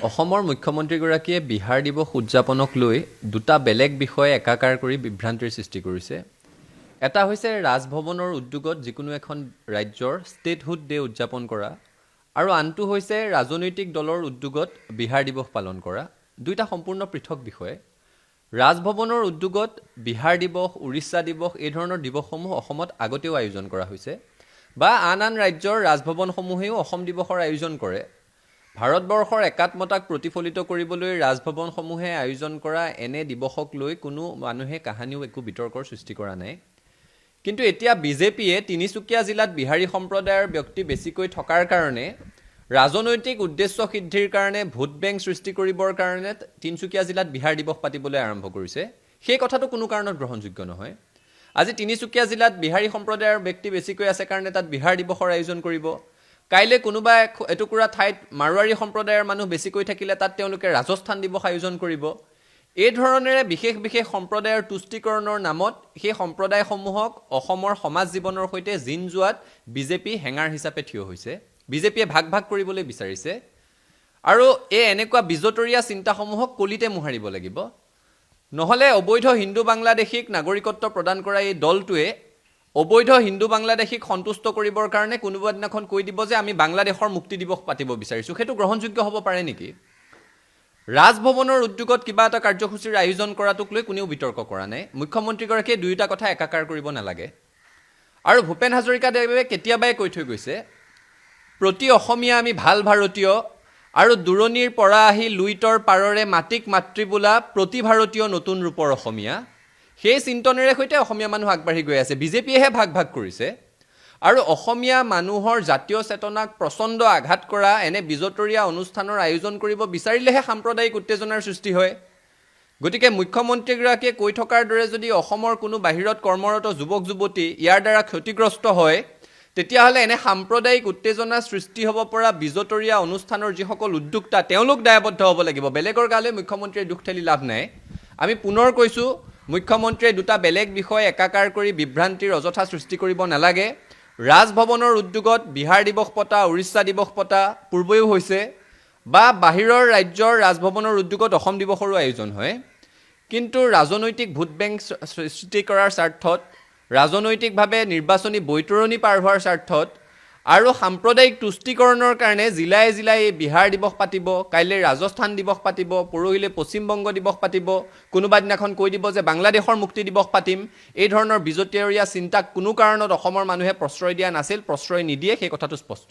অসমৰ মুখ্যমন্ত্ৰীগৰাকীয়ে বিহাৰ দিৱস উদযাপনক লৈ দুটা বেলেগ বিষয়ে একাকাৰ কৰি বিভ্ৰান্তিৰ সৃষ্টি কৰিছে। এটা হৈছে ৰাজভৱনৰ উদ্যোগত যিকোনো এখন ৰাজ্যৰ ষ্টেটহুড ডে উদযাপন কৰা, আৰু আনটো হৈছে ৰাজনৈতিক দলৰ উদ্যোগত বিহাৰ দিৱস পালন কৰা। দুইটা সম্পূৰ্ণ পৃথক বিষয়। ৰাজভৱনৰ উদ্যোগত বিহাৰ দিৱস, উৰিষ্যা দিৱস এই ধৰণৰ দিৱসসমূহ অসমত আগতেও আয়োজন কৰা হৈছে, বা আন আন ৰাজ্যৰ ৰাজভৱনসমূহেও অসম দিৱসৰ আয়োজন কৰে। ভাৰতবৰ্ষৰ একাত্মতাক প্ৰতিফলিত কৰিবলৈ ৰাজভৱনসমূহে আয়োজন কৰা এনে দিৱসক লৈ কোনো মানুহে কাহানিও একো বিতৰ্কৰ সৃষ্টি কৰা নাই। কিন্তু এতিয়া বিজেপিয়ে তিনিচুকীয়া জিলাত বিহাৰী সম্প্ৰদায়ৰ ব্যক্তি বেছিকৈ থকাৰ কাৰণে ৰাজনৈতিক উদ্দেশ্য সিদ্ধিৰ কাৰণে ভোট বেংক সৃষ্টি কৰিবৰ কাৰণে তিনিচুকীয়া জিলাত বিহাৰ দিৱস পাতিবলৈ আৰম্ভ কৰিছে। সেই কথাটো কোনো কাৰণত গ্ৰহণযোগ্য নহয়। আজি তিনিচুকীয়া জিলাত বিহাৰী সম্প্ৰদায়ৰ ব্যক্তি বেছিকৈ আছে কাৰণে তাত বিহাৰ দিৱসৰ আয়োজন কৰিব। কাইলৈ কোনোবা এটুকুৰা ঠাইত মাৰোৱাৰী সম্প্ৰদায়ৰ মানুহ বেছিকৈ থাকিলে তাত তেওঁলোকে ৰাজস্থান দিৱস আয়োজন কৰিব। এই ধৰণেৰে বিশেষ বিশেষ সম্প্ৰদায়ৰ তুষ্টিকৰণৰ নামত সেই সম্প্ৰদায়সমূহক অসমৰ সমাজ জীৱনৰ সৈতে জিন যোৱাত বিজেপি হেঙাৰ হিচাপে থিয় হৈছে। বিজেপিয়ে ভাগ ভাগ কৰিবলৈ বিচাৰিছে, আৰু এনেকুৱা বিজতৰীয়া চিন্তাসমূহক কলিতে মোহাৰিব লাগিব। নহ'লে অবৈধ হিন্দু বাংলাদেশীক নাগৰিকত্ব প্ৰদান কৰা এই দলটোৱে অবৈধ হিন্দু বাংলাদেশীক সন্তুষ্ট কৰিবৰ কাৰণে কোনোবা দিনাখন কৈ দিব যে আমি বাংলাদেশৰ মুক্তি দিৱস পাতিব বিচাৰিছোঁ। সেইটো গ্ৰহণযোগ্য হ'ব পাৰে নেকি? ৰাজভৱনৰ উদ্যোগত কিবা এটা কাৰ্যসূচীৰ আয়োজন কৰাটোক লৈ কোনেও বিতৰ্ক কৰা নাই। মুখ্যমন্ত্ৰীগৰাকীয়ে দুয়োটা কথা একাকাৰ কৰিব নালাগে। আৰু ভূপেন হাজৰিকাদেৱে কেতিয়াবাই কৈ থৈ গৈছে, প্ৰতি অসমীয়া আমি ভাল ভাৰতীয়, আৰু দূৰণিৰ পৰা আহি লুইতৰ পাৰৰে মাটিক মাতৃ বোলা প্ৰতি ভাৰতীয় নতুন ৰূপৰ অসমীয়া। সেই চিন্তনেৰে সৈতে অসমীয়া মানুহ আগবাঢ়ি গৈ আছে। বিজেপিয়েহে ভাগ ভাগ কৰিছে। আৰু অসমীয়া মানুহৰ জাতীয় চেতনাক প্ৰচণ্ড আঘাত কৰা এনে বিজতৰীয়া অনুষ্ঠানৰ আয়োজন কৰিব বিচাৰিলেহে সাম্প্ৰদায়িক উত্তেজনাৰ সৃষ্টি হয়। গতিকে মুখ্যমন্ত্ৰীগৰাকীয়ে কৈ থকাৰ দৰে যদি অসমৰ কোনো বাহিৰত কৰ্মৰত যুৱক যুৱতী ইয়াৰ দ্বাৰা ক্ষতিগ্ৰস্ত হয়, তেতিয়াহ'লে এনে সাম্প্ৰদায়িক উত্তেজনা সৃষ্টি হ'ব পৰা বিজতৰীয়া অনুষ্ঠানৰ যিসকল উদ্যোক্তা তেওঁলোক দায়বদ্ধ হ'ব লাগিব। বেলেগৰ গালৈ মুখ্যমন্ত্ৰীয়ে দুখ ঠেলি লাভ নাই। আমি পুনৰ কৈছোঁ, মুখ্যমন্ত্ৰীয়ে দুটা বেলেগ বিষয় একাকাৰ কৰি বিভ্ৰান্তিৰ অযথা সৃষ্টি কৰিব নালাগে। ৰাজভৱনৰ উদ্যোগত বিহাৰ দিৱস পতা, উৰিষ্যা দিৱস পতা পূৰ্বেও হৈছে, বা বাহিৰৰ ৰাজ্যৰ ৰাজভৱনৰ উদ্যোগত অসম দিৱসৰো আয়োজন হয়। কিন্তু ৰাজনৈতিক ভোট বেংক সৃষ্টি কৰাৰ স্বাৰ্থত, ৰাজনৈতিকভাৱে নিৰ্বাচনী বৈতৰণি পাৰ হোৱাৰ স্বাৰ্থত, আৰু সাম্প্ৰদায়িক তুষ্টিকৰণৰ কাৰণে জিলাই জিলাই বিহাৰ দিৱস পাতিব, কাইলৈ ৰাজস্থান দিৱস পাতিব, পৰহিলৈ পশ্চিমবংগ দিৱস পাতিব, কোনোবা দিনাখন কৈ দিব যে বাংলাদেশৰ মুক্তি দিৱস পাতিম। এই ধৰণৰ বিজতৰীয়া চিন্তাক কোনো কাৰণত অসমৰ মানুহে প্ৰশ্ৰয় দিয়া নাছিল, প্ৰশ্ৰয় নিদিয়ে, সেই কথাটো স্পষ্ট।